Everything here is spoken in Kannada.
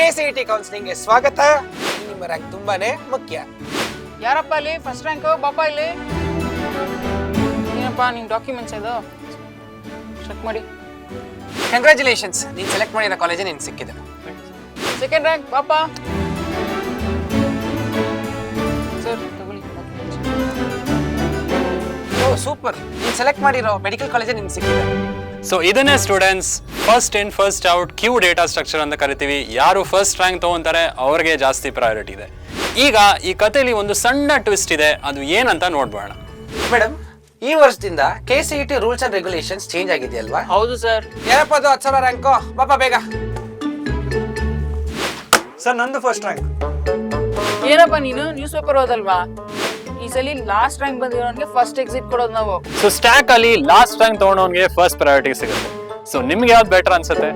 KCET ಕೌನ್ಸಿಲಿಂಗ್ ಗೆ ಸ್ವಾಗತ. ನಿಮ್ಮ ರ್ಯಾಂಕ್ ತುಂಬಾನೇ ಮುಖ್ಯ. ಯಾರಪ್ಪ ಅಲ್ಲಿ ಫಸ್ಟ್ ರ್ಯಾಂಕ್? ಪಾಪ ಇಲ್ಲಿ ಏನಪ್ಪ ನಿಮ್ ಡಾಕ್ಯುಮೆಂಟ್ಸ್ ಇದು ಚೆಕ್ ಮಾಡಿ. ಕಂಗ್ರ್ಯಾಚುಲೇಷನ್ಸ್, ನೀನ್ ಸೆಲೆಕ್ಟ್ ಮಾಡಿರೋ ಕಾಲೇಜ್ ನಿನ್ ಸಿಕ್ಕಿದೆ. ಸೆಕೆಂಡ್ ರ್ಯಾಂಕ್ ಪಾಪ. ಸರ್ ತಗೊಳ್ಳಿ. ಓ ಸೂಪರ್, ನೀನ್ ಸೆಲೆಕ್ಟ್ ಮಾಡಿರೋ ಮೆಡಿಕಲ್ ಕಾಲೇಜ್ ನಿನ್ ಸಿಕ್ಕಿದೆ. ಸೊ ಇದನ್ನೇ students first in first out queue data structure ಅಂತ ಕರಿತೀವಿ. ಯಾರು ಫಸ್ಟ್ ರ್ಯಾಂಕ್ ತಗೊಂತಾರೆ ಅವ್ರಿಗೆ ಜಾಸ್ತಿ ಪ್ರಯಾರಿಟಿ ಇದೆ. ಈಗ ಈ ಕಥೆಯಲ್ಲಿ ಒಂದು ಸಣ್ಣ ಟ್ವಿಸ್ಟ್ ಇದೆ, ಅದು ಏನಂತ ನೋಡ್ಬೋಣ. ಮೇಡಮ್, ಈ ವರ್ಷದಿಂದ KCET rules and regulations change ಆಗಿದೆಯಲ್ವಾ? ಹೌದು ಸರ್. ಯಾರಪ್ಪ ಅದು 10,000 ರ್ಯಾಂಕು? ಪಾಪ ಬೇಗ. ಸರ್ ನಂದು ಫಸ್ಟ್ ರ್ಯಾಂಕ್. ಏನಪ್ಪ ನೀನು ನ್ಯೂಸ್ ಪೇಪರ್ ಓದಲ್ವಾ? ಈ ಸಲ ಲಾಸ್ಟ್ ರ್ಯಾಂಕ್ ಬಂದಿರೋನ್ಗೆ ಫಸ್ಟ್ ಎಕ್ಸಿಟ್ ಕೊಡೋದು ನಾವು. ಸೊ ಸ್ಟ್ಯಾಕ್ ಅಲ್ಲಿ ಲಾಸ್ಟ್ ರ್ಯಾಂಕ್ ತಗೊಂಡವನ್ಗೆ ಫಸ್ಟ್ ಪ್ರಯಾರಿಟಿ ಸಿಗುತ್ತೆ. ಸೊ ನಿಮ್ಗೆ ಯಾವ್ದು ಬೆಟರ್ ಅನ್ಸುತ್ತೆ?